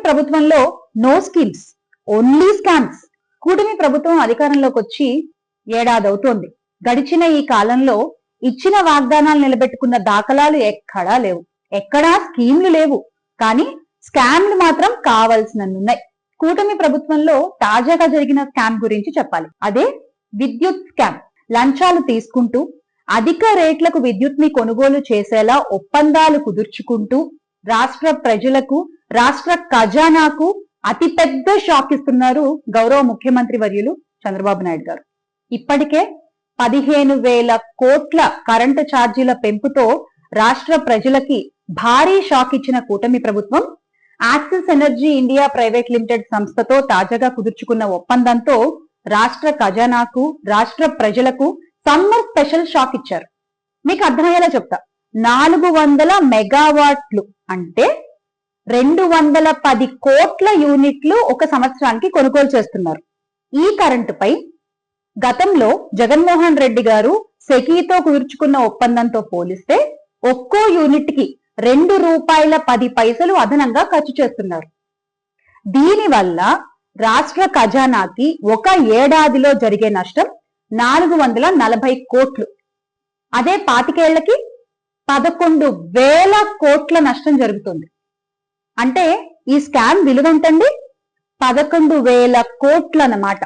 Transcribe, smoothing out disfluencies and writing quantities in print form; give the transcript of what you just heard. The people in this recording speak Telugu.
ప్రభుత్వంలో నో స్కీమ్స్, ఓన్లీ స్కామ్స్. కూటమి ప్రభుత్వం అధికారంలోకి వచ్చి ఏడాది అవుతోంది. గడిచిన ఈ కాలంలో ఇచ్చిన వాగ్దానాలు నిలబెట్టుకున్న దాఖలాలు ఎక్కడా లేవు. ఎక్కడా స్కీమ్లు లేవు, కానీ స్కామ్లు మాత్రం కావాల్సినన్నున్నాయి. కూటమి ప్రభుత్వంలో తాజాగా జరిగిన స్కామ్ గురించి చెప్పాలి. అదే విద్యుత్ స్కామ్. లంచాలు తీసుకుంటూ అధిక రేట్లకు విద్యుత్ ని కొనుగోలు చేసేలా ఒప్పందాలు కుదుర్చుకుంటూ రాష్ట్ర ప్రజలకు, రాష్ట్ర ఖజానాకు అతిపెద్ద షాక్ ఇస్తున్నారు గౌరవ ముఖ్యమంత్రి వర్యులు చంద్రబాబు నాయుడు గారు. ఇప్పటికే 15,000 కోట్ల కరెంటు ఛార్జీల పెంపుతో రాష్ట్ర ప్రజలకి భారీ షాక్ ఇచ్చిన కూటమి ప్రభుత్వం axis energy India private limited సంస్థతో తాజాగా కుదుర్చుకున్న ఒప్పందంతో రాష్ట్ర ఖజానాకు, రాష్ట్ర ప్రజలకు సమ్మర్ స్పెషల్ షాక్ ఇచ్చారు. మీకు అర్థమయ్యేలా చెప్తా. 400 మెగావాట్లు అంటే 210 కోట్ల యూనిట్లు ఒక సంవత్సరానికి కొనుగోలు చేస్తున్నారు. ఈ కరెంటుపై గతంలో జగన్మోహన్ రెడ్డి గారు సెకీతో కుదుర్చుకున్న ఒప్పందంతో పోలిస్తే ఒక్కో యూనిట్ కి ₹2.10 అదనంగా ఖర్చు చేస్తున్నారు. దీనివల్ల రాష్ట్ర ఖజానాకి ఒక ఏడాదిలో జరిగే నష్టం 440 కోట్లు. అదే 25 ఏళ్లకి 11,000 కోట్ల నష్టం జరుగుతుంది. అంటే ఈ స్కామ్ విలువ ఎంతండి? 11,000 కోట్లు అన్నమాట.